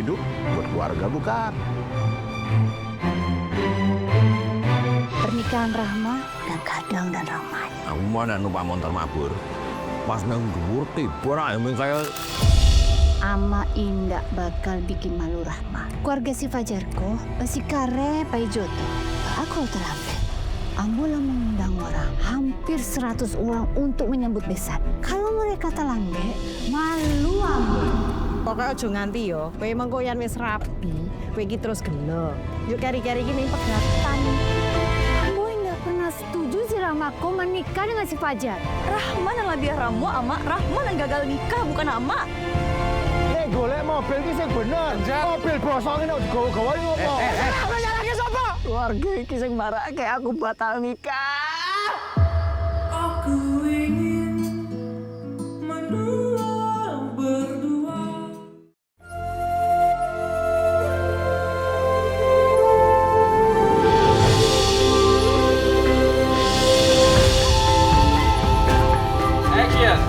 hidup buat keluarga bukan? Pernikahan Rahma dan Kadang dan Ramai. Aku mana numpak motor mabur. Pas nang dhuwur tiba ayam kayak Ama indak bakal bikin malu Rahma. Keluarga si Fajarko, si Kare, Pai Joto. Aku terlambat. Ambola mengundang orang, hampir 100 orang untuk menyambut besan. Kalau mereka terlambat, malu ambo. Pokoknya aja nganti yo, kowe mengkoyan wis rapi, kowe iki terus gelo. Yuk kari-kari iki ning pegatan. Ambo indak pernah setuju si Rahmako menikah dengan si Fajar. Rahman yang lebih ramu, Ama. Rahman yang gagal nikah, bukan Ama. Golek mobil iki sing bener. Mobil bosong ini gawa-gawa ngopo? Ora nyalahke sapa? Keluarga iki sing marake aku batal nikah. Aku ingin menua berdua. Action.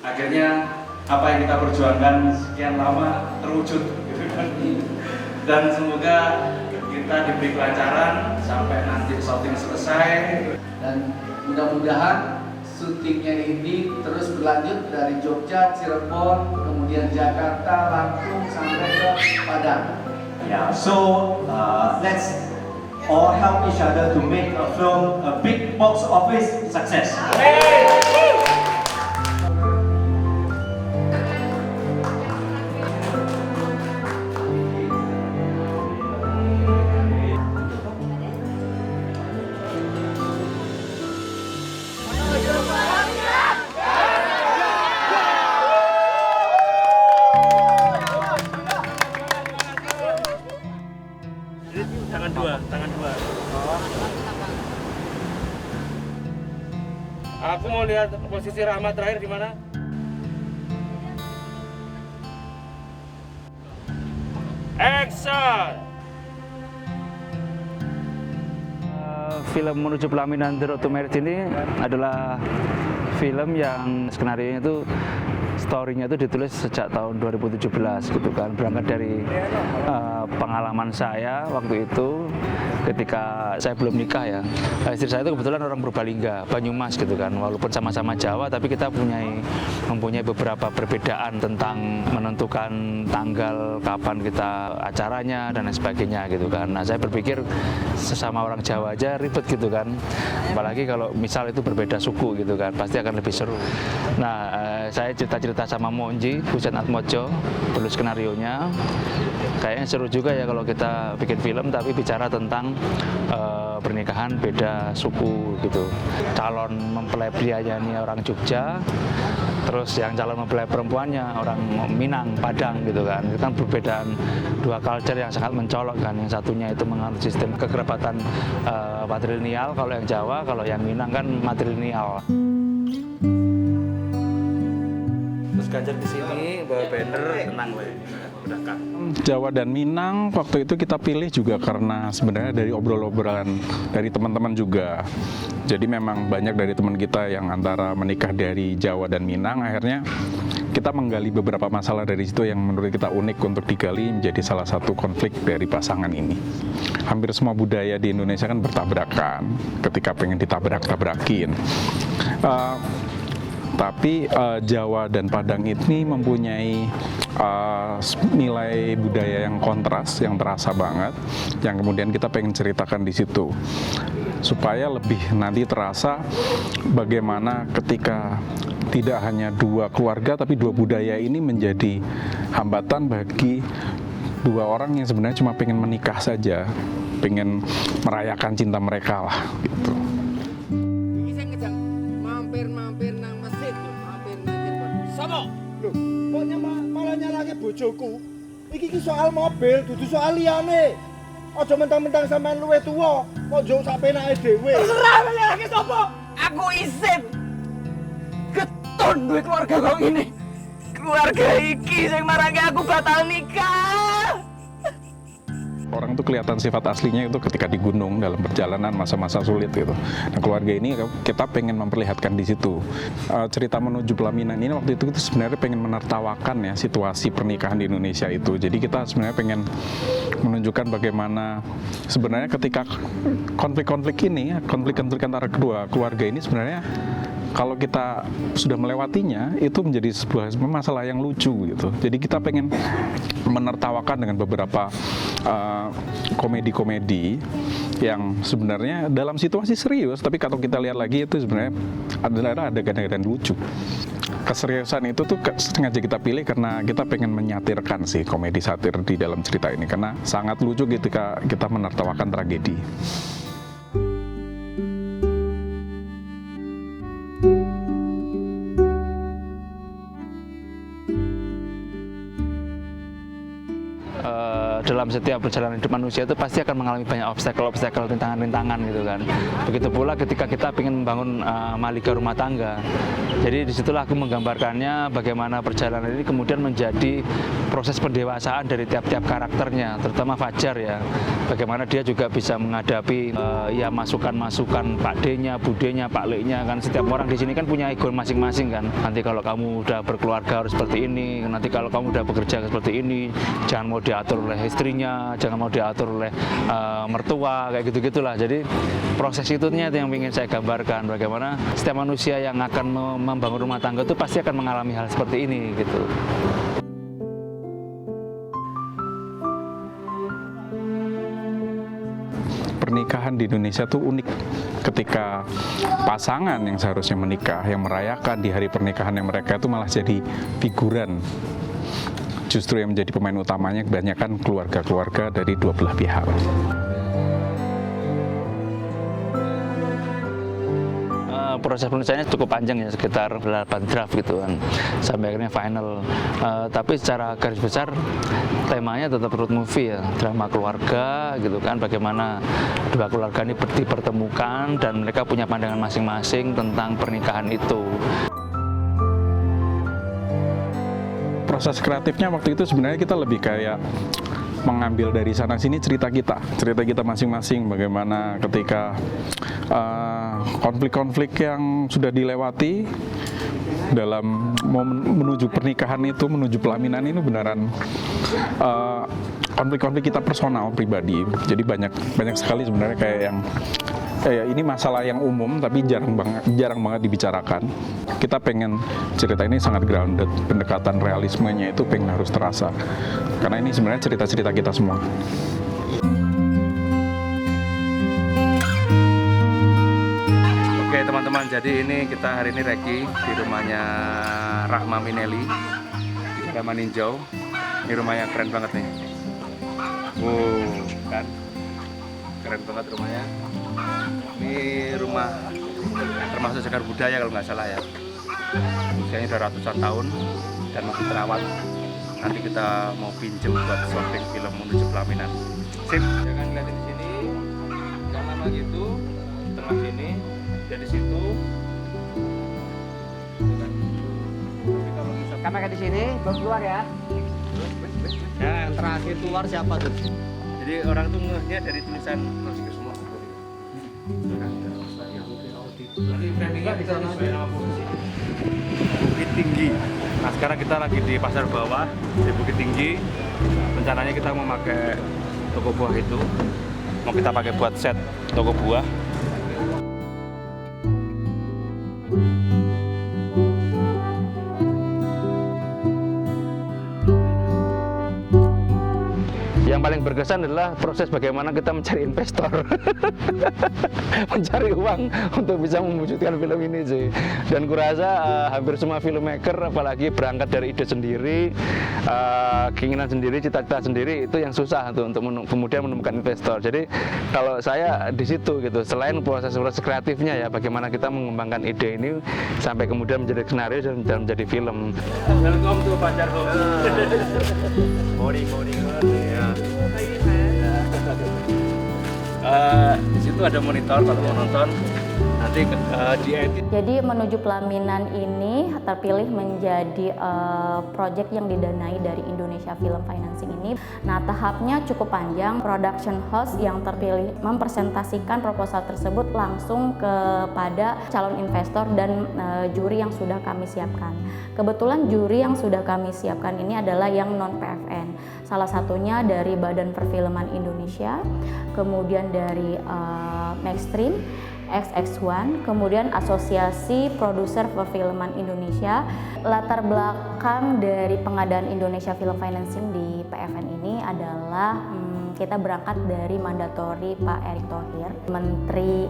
Akhirnya apa yang kita perjuangkan sekian lama terwujud gitu kan. Dan semoga kita diberi kelancaran sampai nanti syuting selesai. Dan mudah-mudahan syutingnya ini terus berlanjut dari Jogja, Cirebon, kemudian Jakarta, Lampung sampai ke Padang. Yeah, so let's all help each other to make a film a big box office success. Tangan dua. Aku mau lihat posisi Rahmat terakhir di mana? Action! Film Menuju Pelaminan The Road to Marriage ini adalah film yang skenario itu story-nya itu ditulis sejak tahun 2017 gitu kan, berangkat dari pengalaman saya waktu itu ketika saya belum nikah ya. Istri saya itu kebetulan orang Purbalingga, Banyumas gitu kan, walaupun sama-sama Jawa tapi kita mempunyai beberapa perbedaan tentang menentukan tanggal kapan kita acaranya dan lain sebagainya gitu kan. Nah saya berpikir sesama orang Jawa aja ribet gitu kan, apalagi kalau misal itu berbeda suku gitu kan, pasti akan lebih seru. Nah saya cerita sama Monji, Husen Atmojo, penulis skenarionya. Kayaknya seru juga ya kalau kita bikin film tapi bicara tentang pernikahan beda suku gitu. Calon mempelai prianya ini orang Jogja, terus yang calon mempelai perempuannya orang Minang, Padang gitu kan. Itu kan perbedaan dua culture yang sangat mencolok kan. Yang satunya itu menganut sistem kekerabatan matrilineal, kalau yang Jawa, kalau yang Minang kan matrilineal. Terus Ganjar di sini bawa banner tenang udah kan. Jawa dan Minang waktu itu kita pilih juga karena sebenarnya dari obrolan dari teman-teman juga. Jadi memang banyak dari teman kita yang antara menikah dari Jawa dan Minang, akhirnya kita menggali beberapa masalah dari situ yang menurut kita unik untuk digali menjadi salah satu konflik dari pasangan ini. Hampir semua budaya di Indonesia kan bertabrakan ketika pengen ditabrak-tabrakin. Tapi Jawa dan Padang ini mempunyai nilai budaya yang kontras, yang terasa banget, yang kemudian kita pengen ceritakan di situ, supaya lebih nanti terasa bagaimana ketika tidak hanya dua keluarga, tapi dua budaya ini menjadi hambatan bagi dua orang yang sebenarnya cuma pengen menikah saja, pengen merayakan cinta mereka lah, gitu. Mampir nang masjid, mampir ngajar. Sopo? Loh, kok malah nyalahke bojoku? Iki soal mobil, dudu soal liyane. Aja mentang-mentang sampean luwih tuwa, kok njok sak penake dhewe. Terserah nyalahke sapa? Aku isin. Keton duwe keluarga kok ngene. Keluarga iki sing marangi aku batal nikah. Orang tuh kelihatan sifat aslinya itu ketika di gunung dalam perjalanan masa-masa sulit gitu. Nah, keluarga ini kita pengen memperlihatkan di situ. Cerita menuju pelaminan ini waktu itu kita sebenarnya pengen menertawakan ya situasi pernikahan di Indonesia itu. Jadi kita sebenarnya pengen menunjukkan bagaimana sebenarnya ketika konflik-konflik ini, konflik-konflik antara kedua keluarga ini sebenarnya kalau kita sudah melewatinya itu menjadi sebuah masalah yang lucu gitu. Jadi kita pengen menertawakan dengan beberapa komedi-komedi yang sebenarnya dalam situasi serius, tapi kalau kita lihat lagi itu sebenarnya ada adegan-adegan lucu. Keseriusan itu tuh sengaja kita pilih karena kita pengen menyatirkan sih komedi satir di dalam cerita ini karena sangat lucu ketika kita menertawakan tragedi. Dalam setiap perjalanan hidup manusia itu pasti akan mengalami banyak obstacle, rintangan-rintangan gitu kan. Begitu pula ketika kita ingin membangun malika rumah tangga. Jadi disitulah aku menggambarkannya bagaimana perjalanan ini kemudian menjadi proses pendewasaan dari tiap-tiap karakternya, terutama Fajar ya. Bagaimana dia juga bisa menghadapi ya masukan-masukan Pak D-nya, Bude-nya, Pak Le-nya kan. Setiap orang di sini kan punya ego masing-masing kan. Nanti kalau kamu udah berkeluarga harus seperti ini, nanti kalau kamu udah bekerja seperti ini, jangan mau diatur oleh istrinya, jangan mau diatur oleh mertua, kayak gitu-gitulah. Jadi proses itunya yang ingin saya gambarkan, bagaimana setiap manusia yang akan membangun rumah tangga itu pasti akan mengalami hal seperti ini gitu. Pernikahan di Indonesia tuh unik ketika pasangan yang seharusnya menikah, yang merayakan di hari pernikahan yang mereka itu malah jadi figuran. Justru yang menjadi pemain utamanya kebanyakan keluarga-keluarga dari dua belah pihak. Proses penulisannya cukup panjang ya, sekitar 8 draft gitu kan, sampai akhirnya final. Tapi secara garis besar temanya tetap road movie ya, drama keluarga gitu kan, bagaimana dua keluarga ini dipertemukan dan mereka punya pandangan masing-masing tentang pernikahan itu. Proses kreatifnya waktu itu sebenarnya kita lebih kayak mengambil dari sana sini cerita kita masing-masing, bagaimana ketika konflik-konflik yang sudah dilewati dalam menuju pernikahan itu, menuju pelaminan ini beneran konflik-konflik kita personal pribadi. Jadi banyak sekali sebenarnya kayak yang ini masalah yang umum tapi jarang banget dibicarakan. Kita pengen cerita ini sangat grounded, pendekatan realismenya itu pengen harus terasa. Karena ini sebenarnya cerita-cerita kita semua. Oke teman-teman, jadi ini kita hari ini reki di rumahnya Rahma Minelli di Daerah Maninjau. Ini rumahnya keren banget nih. Wow, kan? Keren banget rumahnya. Ini rumah termasuk cagar budaya kalau nggak salah ya. Usianya udah ratusan tahun dan masih terawat. Nanti kita mau pinjem buat syuting film menuju pelaminan. Sip, jangan lihatin di sini, yang lama gitu, tengah sini, dari situ. Kamera di sini, belum keluar ya. Ya, Yang terakhir keluar siapa tuh? jadi orang tuh ngehnya dari tulisan Roski semua. Bukit Tinggi. Nah sekarang kita lagi di pasar bawah di Bukit Tinggi. Rencananya kita mau pakai toko buah itu, mau kita pakai buat set toko buah. Yang paling berkesan adalah proses bagaimana kita mencari investor, mencari uang untuk bisa mewujudkan film ini sih. Dan kurasa hampir semua filmmaker, apalagi berangkat dari ide sendiri, keinginan sendiri, cita-cita sendiri, itu yang susah untuk kemudian menemukan investor. Jadi kalau saya di situ gitu, selain proses kreatifnya ya, bagaimana kita mengembangkan ide ini sampai kemudian menjadi skenario dan menjadi film. Welcome to Fajar Home. Morning. Ya. Di situ ada monitor kalau mau nonton. Nanti diedit. Jadi Menuju Pelaminan ini terpilih menjadi proyek yang didanai dari Indonesia Film Financing ini. Nah, tahapnya cukup panjang. Production house yang terpilih mempresentasikan proposal tersebut langsung kepada calon investor dan juri yang sudah kami siapkan. Kebetulan juri yang sudah kami siapkan ini adalah yang non-PFN. Salah satunya dari Badan Perfilman Indonesia, kemudian dari Maxstream, XX1, kemudian Asosiasi Produser Perfilman Indonesia. Latar belakang dari pengadaan Indonesia Film Financing di PFN ini adalah kita berangkat dari mandatori Pak Erick Thohir, Menteri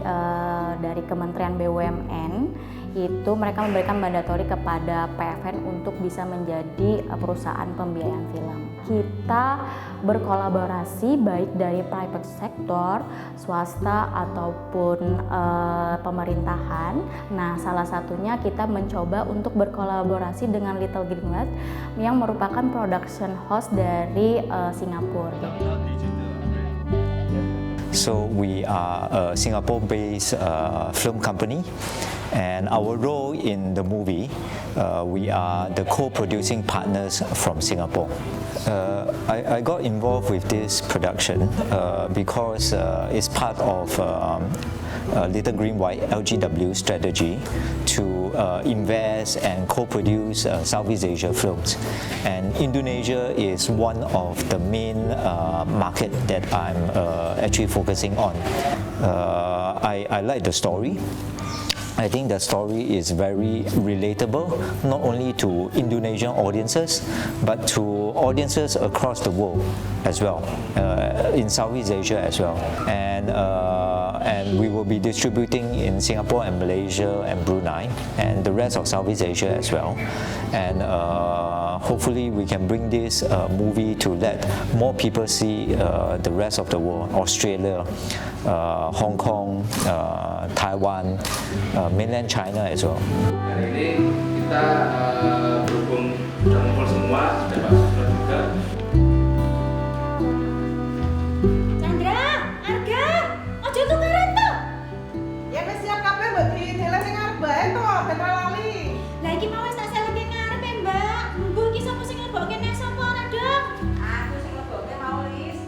dari Kementerian BUMN. Itu mereka memberikan mandatori kepada PFN untuk bisa menjadi perusahaan pembiayaan film. Kita berkolaborasi baik dari private sector, swasta ataupun pemerintahan. Nah, salah satunya kita mencoba untuk berkolaborasi dengan Little Greenlight yang merupakan production house dari Singapura. So we are a Singapore-based film company, and our role in the movie, we are the co-producing partners from Singapore. I got involved with this production because it's part of Little Green White LGW strategy to invest and co-produce Southeast Asia films. And Indonesia is one of the main market that I'm actually focusing on. I like the story. I think the story is very relatable, not only to Indonesian audiences, but to audiences across the world as well, in Southeast Asia as well. And we will be distributing in Singapore and Malaysia and Brunei and the rest of Southeast Asia as well. And hopefully we can bring this movie to let more people see the rest of the world, Australia, Hong Kong, Taiwan, mainland China as well. Hari ini kita berhubung sudah ngumpul semua, sudah Pak Susilo juga. Chandra, Arga, ojo tukaran toh. Ya wis siap kabeh mbok ditele ning arep bae to, ben ora lali. Lah iki mau wis tak seleke ngarepe, Mbak. Mbok iki sapa sing lebokke nek sapa ora, Dok? Aku sing lebokke mau Lis.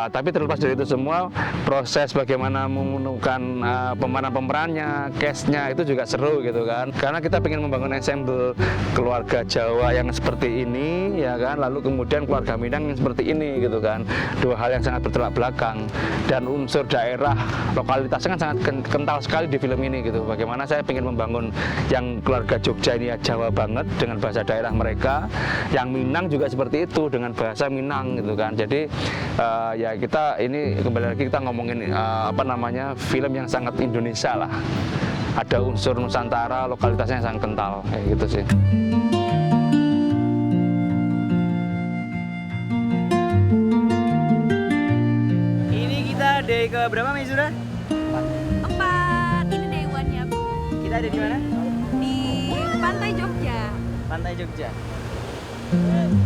Tapi terlepas dari itu semua, proses bagaimana menemukan pemeran-pemerannya, cast-nya itu juga seru gitu kan. Karena kita ingin membangun ensemble keluarga Jawa yang seperti ini, ya kan. Lalu kemudian keluarga Minang yang seperti ini gitu kan. Dua hal yang sangat bertolak belakang. Dan unsur daerah, lokalitasnya kan sangat kental sekali di film ini gitu. Bagaimana saya ingin membangun yang keluarga Jogja ini ya Jawa banget dengan bahasa daerah mereka. Yang Minang juga seperti itu dengan bahasa Minang gitu kan. Jadi ya kita ini kembali lagi kita ngomongin film yang sangat Indonesia lah. Ada unsur Nusantara, lokalitasnya sangat kental kayak gitu sih. Ini kita day ke berapa Maizura? 4. Ini day one-nya, Bu. Kita ada di mana? Di Pantai Jogja. Pantai Jogja.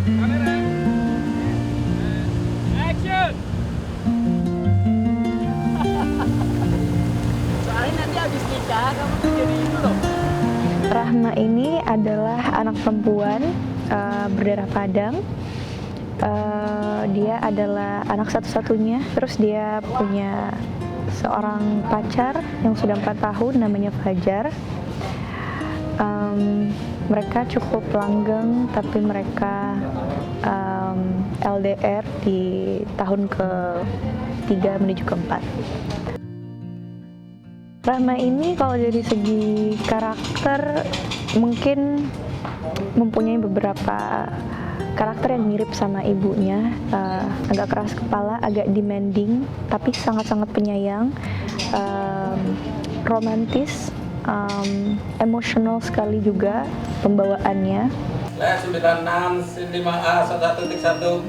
Kamera. Action. Soalnya nanti habis nikah kamu tuh jadi itu loh. Rahma ini adalah anak perempuan berdarah Padang. Dia adalah anak satu-satunya. Terus dia punya seorang pacar yang sudah 4 tahun, namanya Fajar. Mereka cukup langgeng, tapi mereka LDR di tahun ke-3 menuju ke-4. Rahma ini kalau dari segi karakter mungkin mempunyai beberapa karakter yang mirip sama ibunya, agak keras kepala, agak demanding, tapi sangat-sangat penyayang, romantis, emosional sekali juga pembawaannya. 96 5A 1.1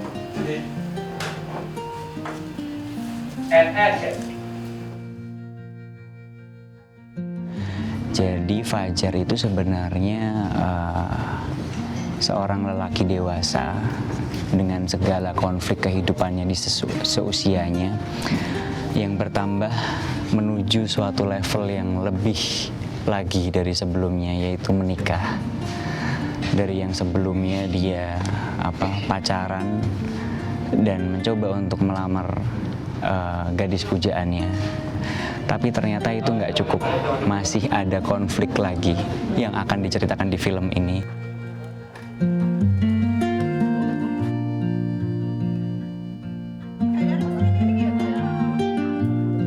Jadi Fajar itu sebenarnya seorang lelaki dewasa dengan segala konflik kehidupannya di seusianya yang bertambah menuju suatu level yang lebih lagi dari sebelumnya, yaitu menikah. Dari yang sebelumnya dia pacaran dan mencoba untuk melamar gadis pujaannya. Tapi ternyata itu nggak cukup, masih ada konflik lagi yang akan diceritakan di film ini.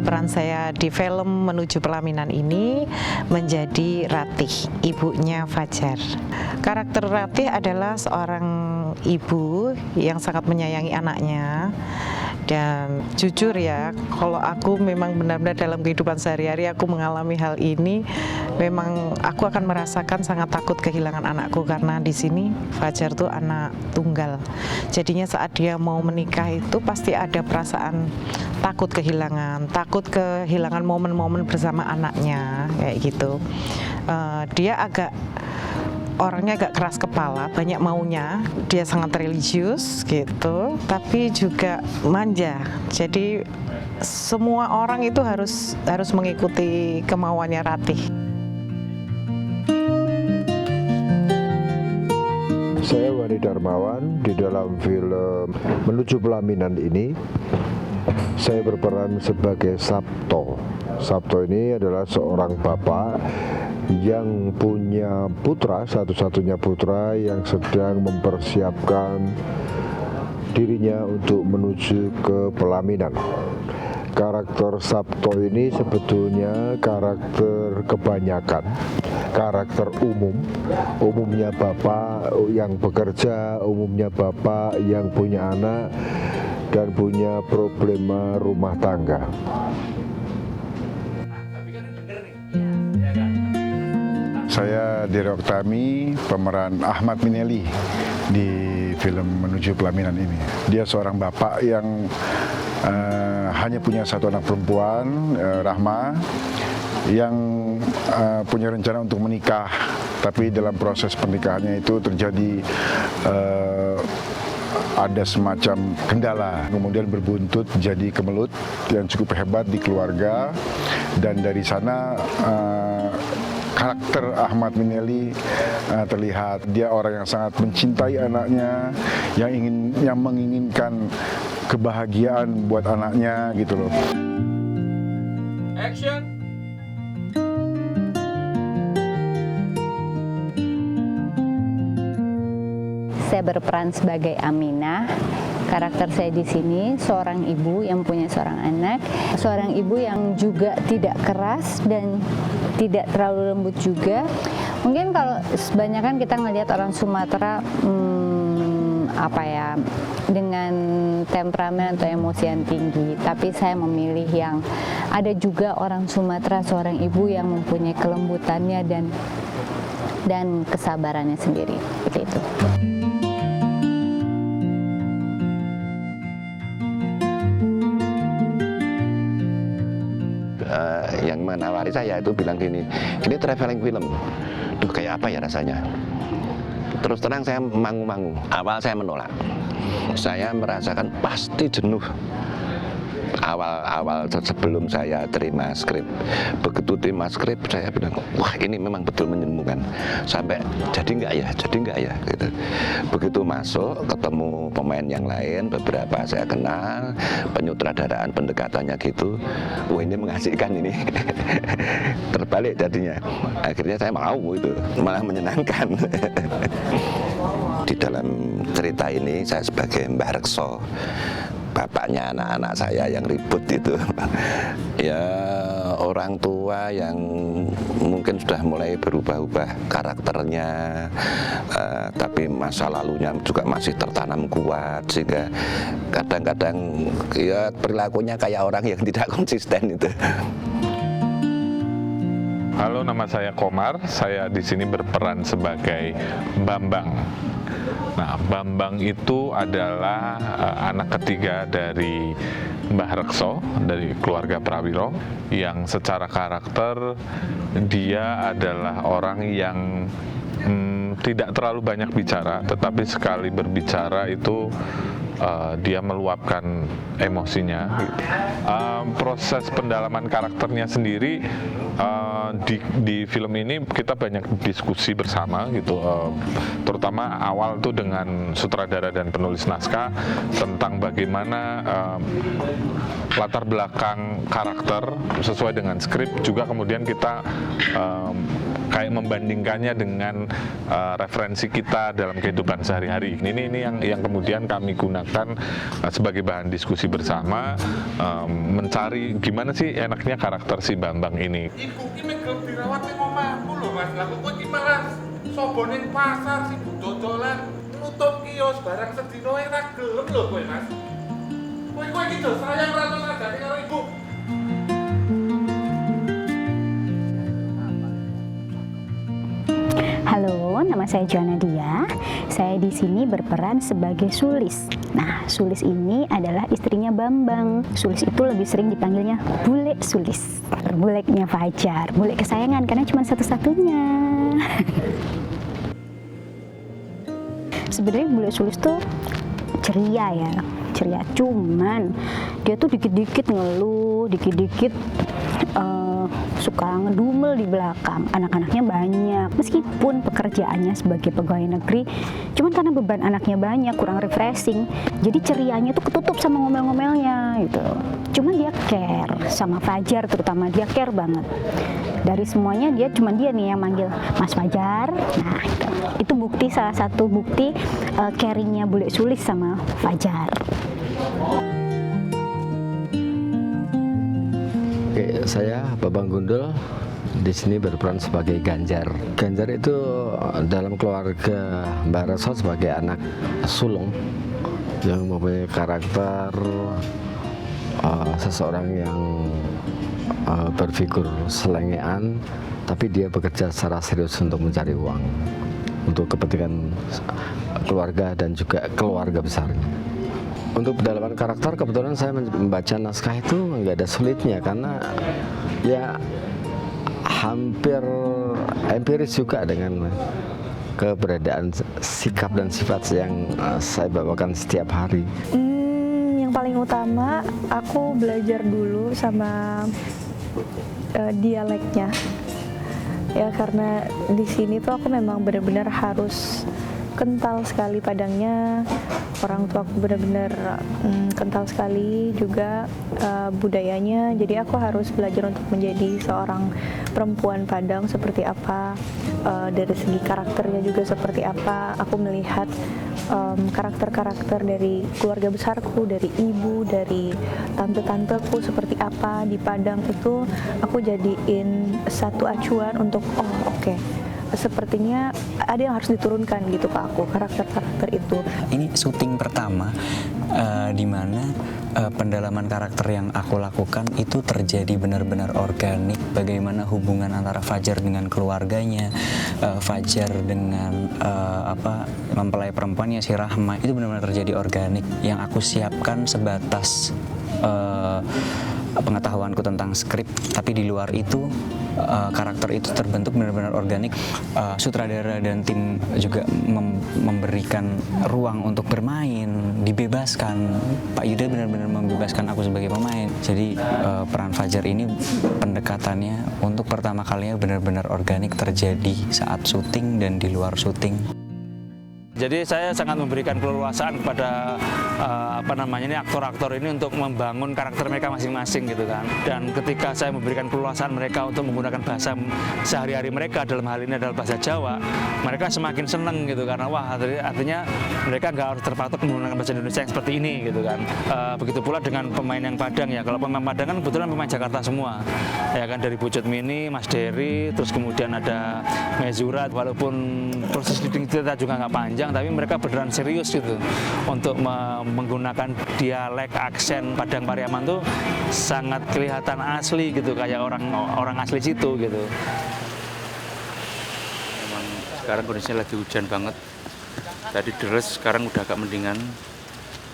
Peran saya di film Menuju Pelaminan ini menjadi Ratih, ibunya Fajar. Karakter Ratih adalah seorang ibu yang sangat menyayangi anaknya. Dan jujur ya, kalau aku memang benar-benar dalam kehidupan sehari-hari aku mengalami hal ini, memang aku akan merasakan sangat takut kehilangan anakku, karena di sini Fajar tuh anak tunggal. Jadinya saat dia mau menikah itu pasti ada perasaan takut kehilangan momen-momen bersama anaknya kayak gitu. Dia orangnya agak keras kepala, banyak maunya, dia sangat religius gitu, tapi juga manja. Jadi semua orang itu harus mengikuti kemauannya Ratih. Saya Wani Darmawan. Di dalam film Menuju Pelaminan ini saya berperan sebagai Sabto. Sabto ini adalah seorang bapak yang punya putra, satu-satunya putra yang sedang mempersiapkan dirinya untuk menuju ke pelaminan. Karakter Sabto ini sebetulnya karakter kebanyakan, karakter umumnya bapak yang bekerja, umumnya bapak yang punya anak dan punya problema rumah tangga. Saya Dero Oktami, pemeran Ahmad Minelli di film Menuju Pelaminan ini. Dia seorang bapak yang hanya punya satu anak perempuan, Rahma, yang punya rencana untuk menikah. Tapi dalam proses pernikahannya itu terjadi ada semacam kendala, kemudian berbuntut jadi kemelut yang cukup hebat di keluarga, dan dari sana karakter Ahmad Minelli terlihat. Dia orang yang sangat mencintai anaknya, yang menginginkan kebahagiaan buat anaknya gitu loh. Action. Saya berperan sebagai Aminah. Karakter saya di sini seorang ibu yang punya seorang anak, seorang ibu yang juga tidak keras dan tidak terlalu lembut juga. Mungkin kalau kebanyakan kita ngelihat orang Sumatera dengan temperamen atau emosi yang tinggi, tapi saya memilih yang ada juga orang Sumatera, seorang ibu yang mempunyai kelembutannya dan kesabarannya sendiri, seperti itu. Yang menawari saya itu bilang gini traveling film, duh kayak apa ya rasanya. Terus terang saya mangu-mangu, awal saya menolak, saya merasakan pasti jenuh. Awal sebelum saya terima skrip, begitu terima skrip saya bilang, wah ini memang betul menyemukan. Sampai jadi nggak ya gitu. Begitu masuk ketemu pemain yang lain, beberapa saya kenal, penyutradaraan pendekatannya gitu, wah ini mengasihkan ini. Terbalik jadinya, akhirnya saya mau itu, malah menyenangkan. Di dalam cerita ini saya sebagai Mbah Rekso, bapaknya anak-anak saya yang ribut itu. Ya orang tua yang mungkin sudah mulai berubah-ubah karakternya, tapi masa lalunya juga masih tertanam kuat, sehingga kadang-kadang ya perilakunya kayak orang yang tidak konsisten itu. Halo, nama saya Komar. Saya di sini berperan sebagai Bambang. Nah, Bambang itu adalah anak ketiga dari Mbah Rekso, dari keluarga Prawiro, yang secara karakter dia adalah orang yang tidak terlalu banyak bicara, tetapi sekali berbicara itu dia meluapkan emosinya. Proses pendalaman karakternya sendiri di film ini kita banyak diskusi bersama gitu, terutama awal tuh dengan sutradara dan penulis naskah tentang bagaimana latar belakang karakter sesuai dengan skrip, juga kemudian kita kayak membandingkannya dengan referensi kita dalam kehidupan sehari-hari. Ini yang kemudian kami gunakan sebagai bahan diskusi bersama, mencari gimana sih enaknya karakter si Bambang ini. Iku ki megel dirawat ning omahku lho Mas. Lah kok iki malah sobo ning pasar sibuk dodolan, nutup kios barang sedina ora gelem lho kowe Mas. Kowe iki do sayang ra ono sadane karo ibu. Halo, nama saya Joanna Dia. Saya di sini berperan sebagai Sulis. Nah, Sulis ini adalah istrinya Bambang. Sulis itu lebih sering dipanggilnya Bule Sulis. Buleknya Fajar, bulek kesayangan karena cuma satu-satunya. Sebenarnya Bule Sulis tuh ceria ya, ceria. Cuman dia tuh dikit-dikit ngeluh, dikit-dikit suka ngedumel di belakang. Anak-anaknya banyak, meskipun pekerjaannya sebagai pegawai negeri, cuman karena beban anaknya banyak, kurang refreshing, jadi cerianya tuh ketutup sama ngomel-ngomelnya gitu. Cuman dia care sama Fajar, terutama dia care banget. Dari semuanya cuman dia nih yang manggil Mas Fajar. Nah, itu bukti, salah satu bukti caringnya Bule Sulis sama Fajar. Oke, saya Babang Gundul, di sini berperan sebagai Ganjar. Ganjar itu dalam keluarga Mbah Rekso sebagai anak sulung yang mempunyai karakter seseorang yang berfigur selengean, tapi dia bekerja secara serius untuk mencari uang untuk kepentingan keluarga dan juga keluarga besarnya. Untuk pendalaman karakter, kebetulan saya membaca naskah itu nggak ada sulitnya, karena ya hampir empiris juga dengan keberadaan sikap dan sifat yang saya bawakan setiap hari. Yang paling utama, aku belajar dulu sama dialeknya. Ya, karena di sini tuh aku memang benar-benar harus kental sekali Padangnya. Orang tua aku benar-benar kental sekali juga budayanya. Jadi aku harus belajar untuk menjadi seorang perempuan Padang seperti apa, dari segi karakternya juga seperti apa. Aku melihat karakter-karakter dari keluarga besarku, dari ibu, dari tante-tanteku seperti apa di Padang itu. Aku jadiin satu acuan untuk oke. Sepertinya ada yang harus diturunkan gitu ke aku, karakter-karakter itu. Ini syuting pertama di mana pendalaman karakter yang aku lakukan itu terjadi benar-benar organik. Bagaimana hubungan antara Fajar dengan keluarganya, Fajar dengan mempelai perempuannya si Rahma, itu benar-benar terjadi organik. Yang aku siapkan sebatas pengetahuanku tentang skrip, tapi di luar itu karakter itu terbentuk benar-benar organik. Sutradara dan tim juga memberikan ruang untuk bermain, dibebaskan. Pak Yuda benar-benar membebaskan aku sebagai pemain. Jadi peran Fajar ini pendekatannya untuk pertama kalinya benar-benar organik terjadi saat syuting dan di luar syuting. Jadi saya sangat memberikan keleluasaan kepada aktor-aktor ini untuk membangun karakter mereka masing-masing gitu kan. Dan ketika saya memberikan keleluasaan mereka untuk menggunakan bahasa sehari-hari mereka, dalam hal ini adalah bahasa Jawa, mereka semakin seneng gitu karena wah artinya mereka nggak harus terpatok menggunakan bahasa Indonesia yang seperti ini gitu kan. Begitu pula dengan pemain yang Padang ya. Kalau pemain Padang kan kebetulan pemain Jakarta semua. Ya kan, dari Bucut Mini, Mas Dery, terus kemudian ada Mezurat. Walaupun proses leading kita juga nggak panjang, tapi mereka beneran serius gitu untuk menggunakan dialek aksen Padang Pariaman tuh sangat kelihatan asli gitu, kayak orang asli situ gitu. Memang sekarang kondisinya lagi hujan banget. Tadi deres, sekarang udah agak mendingan.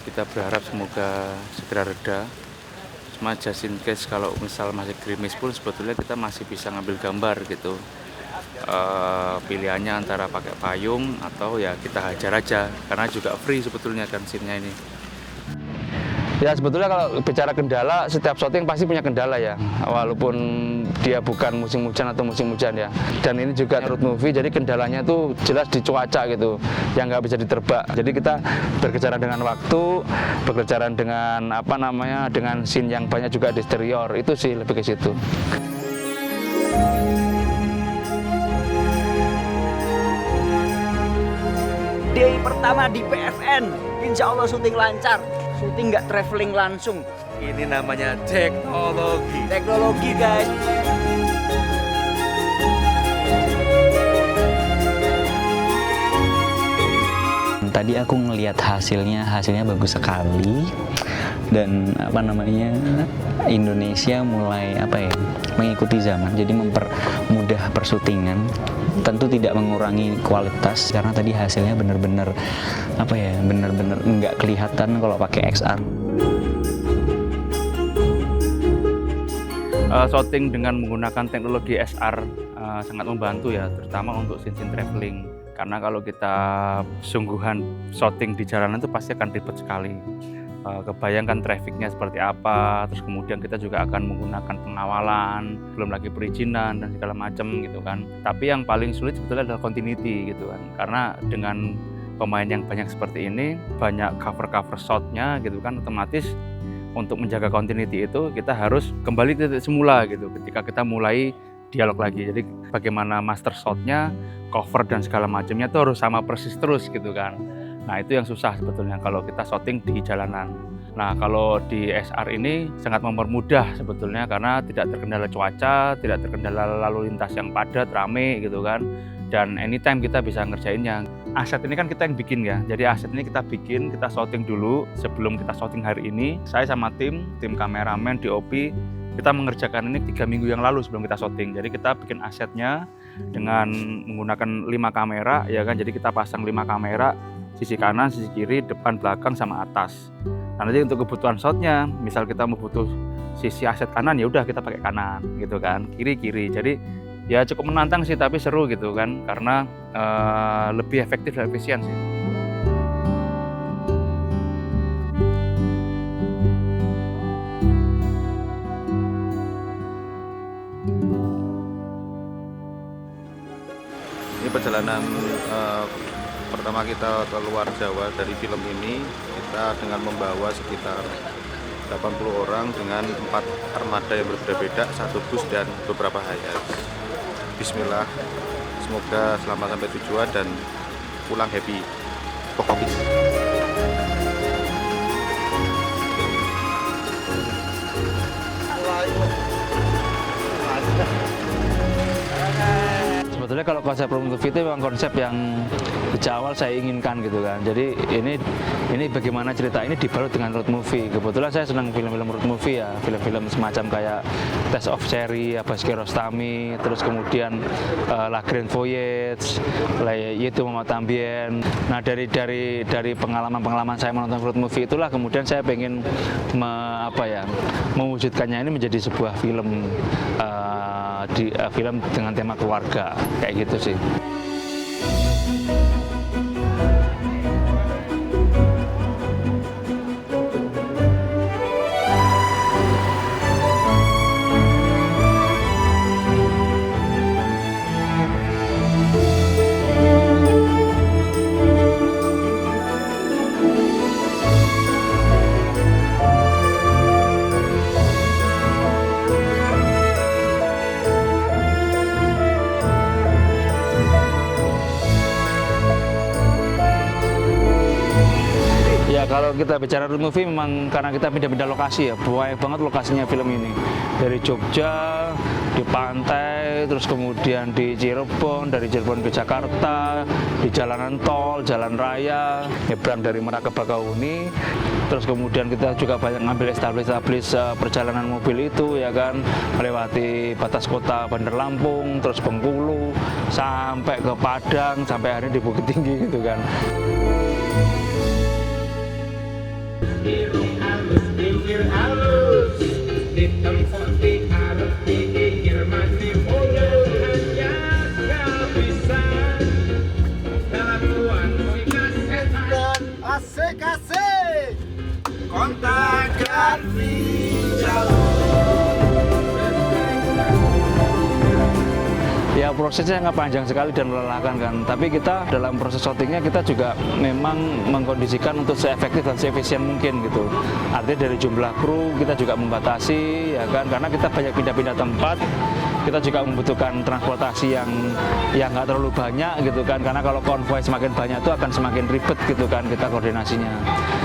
Kita berharap semoga segera reda. Cuma just in case kalau misal masih gerimis pun sebetulnya kita masih bisa ngambil gambar gitu. Pilihannya antara pakai payung atau ya kita hajar aja, karena juga free sebetulnya kan scene-nya ini. Ya sebetulnya kalau bicara kendala, setiap syuting pasti punya kendala ya, walaupun dia bukan musim hujan atau musim hujan ya. Dan ini juga road movie, jadi kendalanya tuh jelas di cuaca gitu, yang nggak bisa diterbak. Jadi kita berkejaran dengan waktu, berkejaran dengan dengan scene yang banyak juga di eksterior, itu sih lebih ke situ. Day pertama di PFN, insya Allah syuting lancar, syuting nggak traveling langsung. Ini namanya teknologi. Teknologi guys. Tadi aku ngelihat hasilnya bagus sekali, dan Indonesia mulai mengikuti zaman, jadi mempermudah persyutingan. Tentu tidak mengurangi kualitas karena tadi hasilnya benar-benar nggak kelihatan kalau pakai XR. Shooting dengan menggunakan teknologi SR sangat membantu ya, terutama untuk scene-scene traveling. Karena kalau kita sungguhan shooting di jalanan itu pasti akan ribet sekali. Kebayangkan trafficnya seperti apa, terus kemudian kita juga akan menggunakan pengawalan, belum lagi perizinan dan segala macam gitu kan. Tapi yang paling sulit sebetulnya adalah continuity gitu kan, karena dengan pemain yang banyak seperti ini, banyak cover shotnya gitu kan, otomatis untuk menjaga continuity itu kita harus kembali ke titik semula gitu ketika kita mulai dialog lagi. Jadi bagaimana master shotnya, cover dan segala macamnya itu harus sama persis terus gitu kan. Nah itu yang susah sebetulnya kalau kita syuting di jalanan. Nah kalau di SR ini sangat mempermudah sebetulnya karena tidak terkendala cuaca, tidak terkendala lalu lintas yang padat, rame gitu kan. Dan anytime kita bisa ngerjainnya. Aset ini kan kita yang bikin ya, jadi aset ini kita bikin, kita syuting dulu sebelum kita syuting hari ini. Saya sama tim kameramen, DOP, kita mengerjakan ini 3 minggu yang lalu sebelum kita syuting. Jadi kita bikin asetnya dengan menggunakan 5 kamera ya kan, jadi kita pasang 5 kamera, sisi kanan, sisi kiri, depan, belakang, sama atas. Nah nanti untuk kebutuhan shotnya, misal kita mau butuh sisi aset kanan ya udah kita pakai kanan gitu kan, kiri. Jadi ya cukup menantang sih tapi seru gitu kan, karena lebih efektif dan efisien sih. Ini perjalanan pertama kita keluar Jawa dari film ini, kita dengan membawa sekitar 80 orang dengan 4 armada yang berbeda-beda, 1 bus dan beberapa hayat. Bismillah, semoga selamat sampai tujuan dan pulang happy. Pokoknya. Sebetulnya kalau konsep road movie itu memang konsep yang sejak awal saya inginkan gitu kan. Jadi ini bagaimana cerita ini dibalut dengan road movie. Kebetulan saya senang film-film road movie ya, film-film semacam kayak Test of Cherry, Abbas Kiarostami, terus kemudian La Grande Voyage, yaitu Mama Tambien. Nah dari pengalaman saya menonton road movie itulah kemudian saya pengen mewujudkannya ini menjadi sebuah film film dengan tema keluarga kayak gitu sih. Ya kalau kita bicara road movie memang karena kita pindah-pindah lokasi ya, banyak banget lokasinya film ini. Dari Jogja, di pantai, terus kemudian di Cirebon, dari Cirebon ke Jakarta, di jalanan tol, jalan raya, nyebrang dari Merak ke Bakauheni. Terus kemudian kita juga banyak ngambil establish perjalanan mobil itu ya kan, melewati batas kota Bandar Lampung, terus Bengkulu, sampai ke Padang, sampai akhirnya di Bukit Tinggi gitu kan. Asik-asik kontakan jauh. Ya prosesnya nggak panjang sekali dan melelahkan kan, tapi kita dalam proses syutingnya kita juga memang mengkondisikan untuk seefektif dan seefisien mungkin gitu. Artinya dari jumlah kru kita juga membatasi ya kan, karena kita banyak pindah-pindah tempat, kita juga membutuhkan transportasi yang nggak terlalu banyak gitu kan, karena kalau konvoi semakin banyak itu akan semakin ribet gitu kan kita koordinasinya.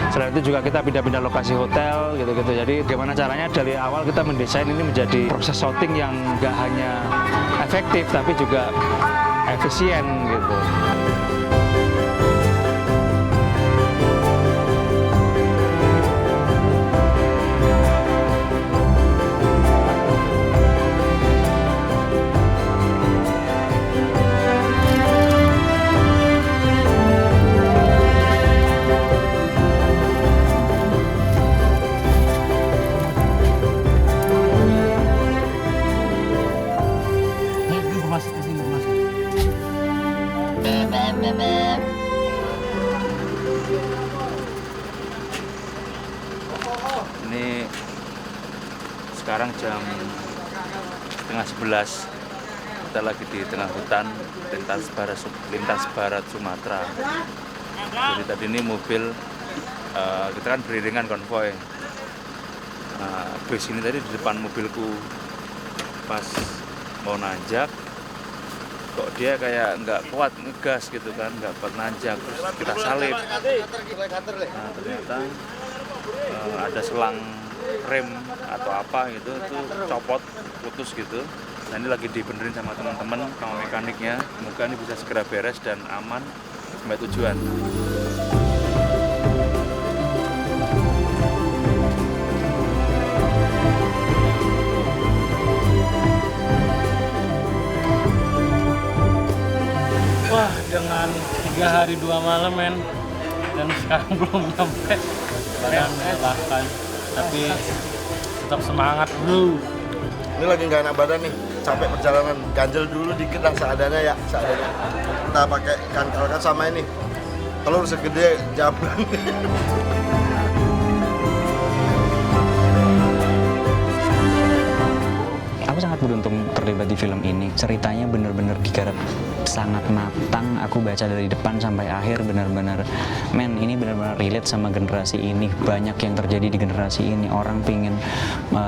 Selain itu juga kita pindah-pindah lokasi hotel gitu-gitu. Jadi gimana caranya dari awal kita mendesain ini menjadi proses syuting yang nggak hanya efektif tapi juga efisien gitu. Ini sekarang jam 10:30, kita lagi di tengah hutan lintas barat Sumatera. Jadi tadi ini mobil kita kan beriringan konvoi. Bus ini tadi di depan mobilku, pas mau nanjak kok dia kayak nggak kuat ngegas gitu kan, nggak kuat nanjak, terus kita salip. Nah ternyata ada selang rem atau apa gitu, itu copot, putus gitu. Nah ini lagi dibenerin sama teman-teman, sama mekaniknya. Semoga ini bisa segera beres dan aman sampai tujuan. Wah, dengan 3 hari 2 malam men, dan sekarang belum nyampe, badan melelahkan, tapi tetap semangat bro. Ini lagi nggak enak badan nih, capek perjalanan, ganjel dulu dikit lah seadanya ya, seadanya. Kita pakai ikan kalkan sama ini, telur segede jablang. Aku sangat beruntung terlibat di film ini. Ceritanya benar-benar digarap sangat matang. Aku baca dari depan sampai akhir, benar-benar ini benar-benar relate sama generasi ini. Banyak yang terjadi di generasi ini. Orang pingin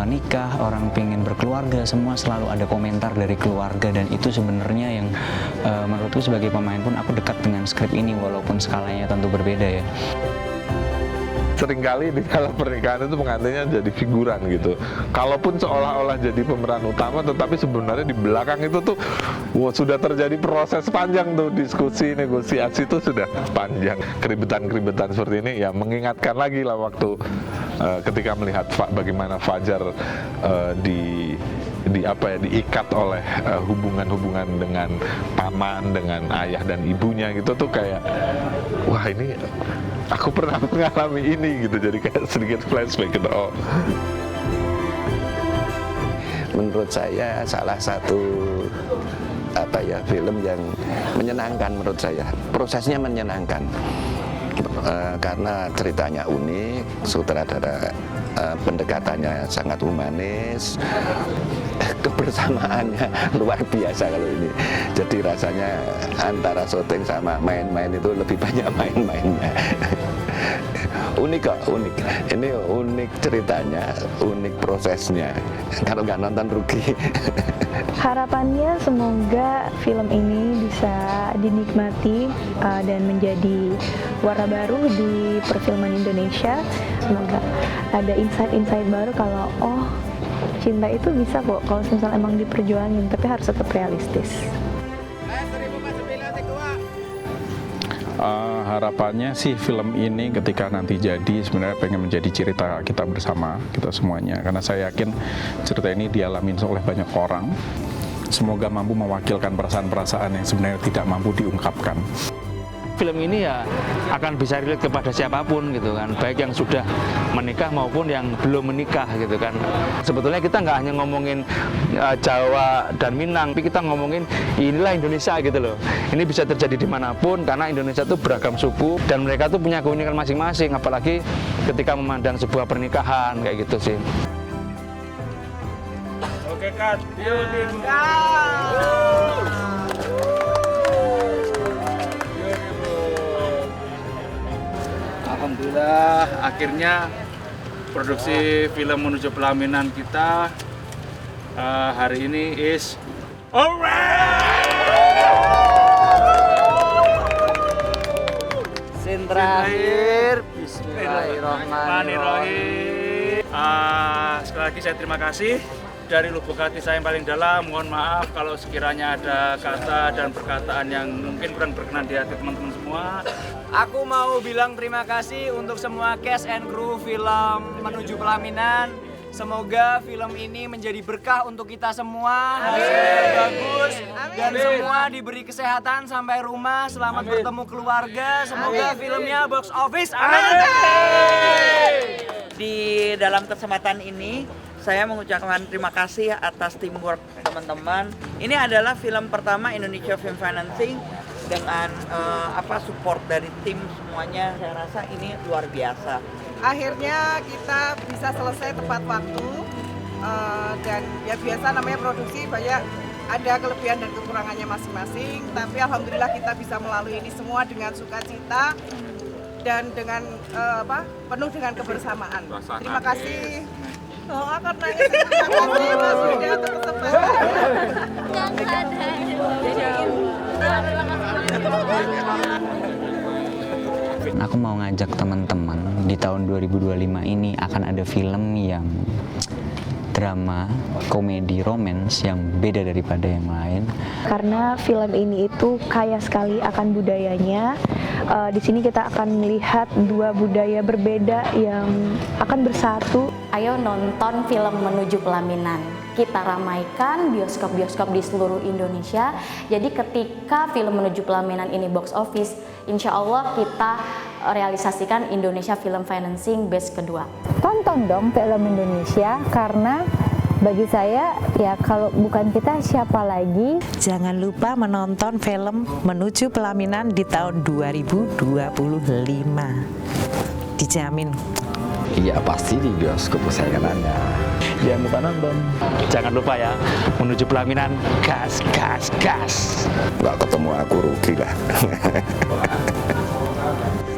nikah, orang pingin berkeluarga, semua selalu ada komentar dari keluarga, dan itu sebenarnya yang menurutku sebagai pemain pun aku dekat dengan skrip ini walaupun skalanya tentu berbeda ya. Seringkali di dalam pernikahan itu pengantinnya jadi figuran gitu. Kalaupun seolah-olah jadi pemeran utama, tetapi sebenarnya di belakang itu tuh sudah terjadi proses panjang tuh, diskusi, negosiasi itu sudah panjang. Keribetan-keribetan seperti ini ya mengingatkan lagi lah waktu ketika melihat bagaimana Fajar diikat oleh hubungan-hubungan dengan paman, dengan ayah dan ibunya gitu tuh, kayak wah ini aku pernah mengalami ini gitu, jadi kayak sedikit flashback gitu. Oh. Menurut saya salah satu film yang menyenangkan menurut saya. Prosesnya menyenangkan. Karena ceritanya unik, sutradara pendekatannya sangat humanis, kebersamaannya luar biasa kalau ini. Jadi rasanya antara syuting sama main-main itu lebih banyak main-mainnya. unik kok, unik. Ini unik ceritanya, unik prosesnya. Kalau nggak nonton rugi. Harapannya semoga film ini bisa dinikmati dan menjadi warna baru di perfilman Indonesia. Semoga ada insight-insight baru kalau cinta itu bisa kok kalau misalnya emang diperjuangin, tapi harus tetap realistis. Harapannya sih film ini ketika nanti jadi sebenarnya pengen menjadi cerita kita bersama, kita semuanya, karena saya yakin cerita ini dialami oleh banyak orang. Semoga mampu mewakilkan perasaan-perasaan yang sebenarnya tidak mampu diungkapkan. Film ini ya akan bisa relate kepada siapapun gitu kan, baik yang sudah menikah maupun yang belum menikah gitu kan. Sebetulnya kita nggak hanya ngomongin Jawa dan Minang, tapi kita ngomongin inilah Indonesia gitu loh. Ini bisa terjadi dimanapun karena Indonesia tuh beragam suku dan mereka tuh punya keunikan masing-masing, apalagi ketika memandang sebuah pernikahan kayak gitu sih. Oke Kat, yuk Alhamdulillah, akhirnya produksi film Menuju Pelaminan kita hari ini is Scene terakhir, Bismillahirrahmanirrahim. Sekali lagi saya terima kasih dari lubuk hati saya yang paling dalam. Mohon maaf kalau sekiranya ada kata dan perkataan yang mungkin kurang berkenan di hati teman-teman semua. Aku mau bilang terima kasih untuk semua cast and crew film Menuju Pelaminan. Semoga film ini menjadi berkah untuk kita semua, hasilnya bagus, dan semua diberi kesehatan sampai rumah, selamat bertemu keluarga, semoga filmnya box office, amin. Di dalam kesempatan ini, saya mengucapkan terima kasih atas teamwork teman-teman. Ini adalah film pertama Indonesia Film Financing dengan support dari tim semuanya. Saya rasa ini luar biasa. Akhirnya kita bisa selesai tepat waktu dan ya biasa namanya produksi banyak ada kelebihan dan kekurangannya masing-masing. Tapi alhamdulillah kita bisa melalui ini semua dengan sukacita dan dengan penuh dengan kebersamaan. Terima kasih. Akan nangis. Terima kasih Mas Budi atas Aku mau ngajak teman-teman di tahun 2025 ini akan ada film yang drama, komedi, romance yang beda daripada yang lain. Karena film ini itu kaya sekali akan budayanya. Di sini kita akan melihat dua budaya berbeda yang akan bersatu. Ayo nonton film Menuju Pelaminan. Kita ramaikan bioskop-bioskop di seluruh Indonesia. Jadi ketika film Menuju Pelaminan ini box office, insya Allah kita realisasikan Indonesia Film Financing batch kedua. Tonton dong film Indonesia karena bagi saya ya kalau bukan kita siapa lagi. Jangan lupa menonton film Menuju Pelaminan di tahun 2025. Dijamin. Iya pasti di bioskop kesayangan Anda. Jangan lupa nonton. Jangan lupa ya, Menuju Pelaminan, gas, gas, gas. Nggak ketemu aku rugi lah.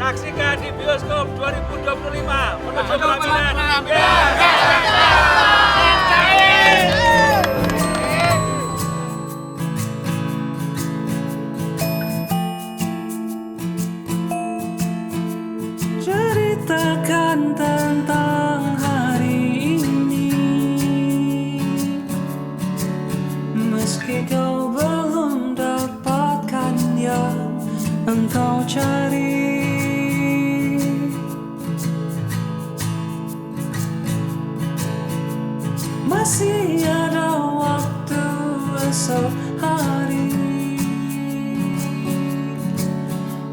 Saksikan di bioskop 2025 Menuju Pelaminan. Ceritakan tentang hari ini, meski kau belum dapatkan yang engkau cari. Masih ada waktu esok hari.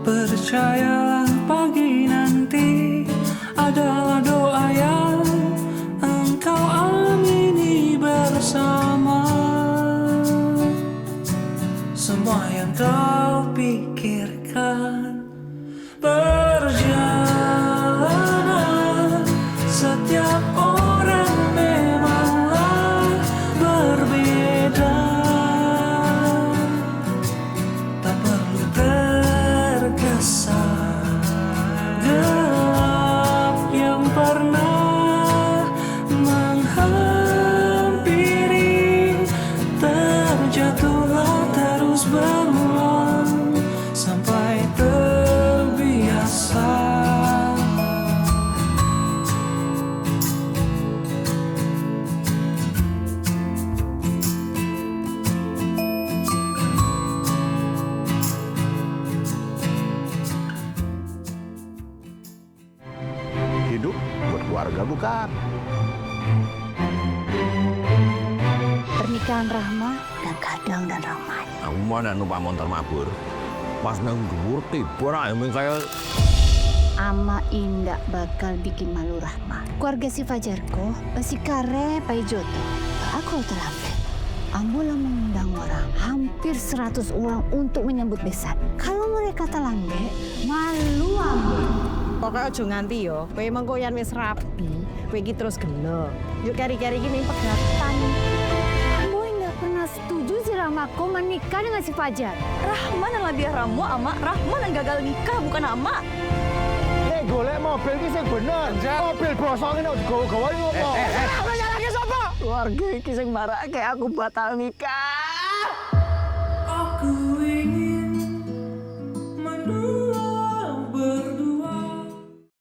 Percayalah pagi nanti adalah doa yang engkau amini bersama. Semua yang kau pikirkan, perjalanan setiap orang memanglah berbeda. Tak perlu tergesa. hidup buat keluarga bukan. Pernikahan Rahma dan Gadang dan Ramai. Aku mana numpak motor mabur. Pas nang dhuwur tiba ae mung kaya Ama indak bakal bikin malu Rahma. Keluarga si Fajarko, si Kare Pai Joto. Aku terlambat. Ambola mengundang orang, hampir 100 orang untuk menyambut besan. Kalau mereka terlambat, malu ambo. Pokoknya aja nganti yo, kowe mengkoyan wis rapi, kowe iki terus gelo. Yuk kari-kari iki ning pegatan. Ambo nggak pernah setuju si Rahmako menikah dengan si Fajar. Rahman yang dia ramu, ama Rahman yang gagal nikah bukan ama. Nek golek mobil ki sing bener. Mobil bosong ini digawa-gawa iki opo? Apa nyalahke sapa? Keluarga iki sing marake aku batal nikah. Aku ingin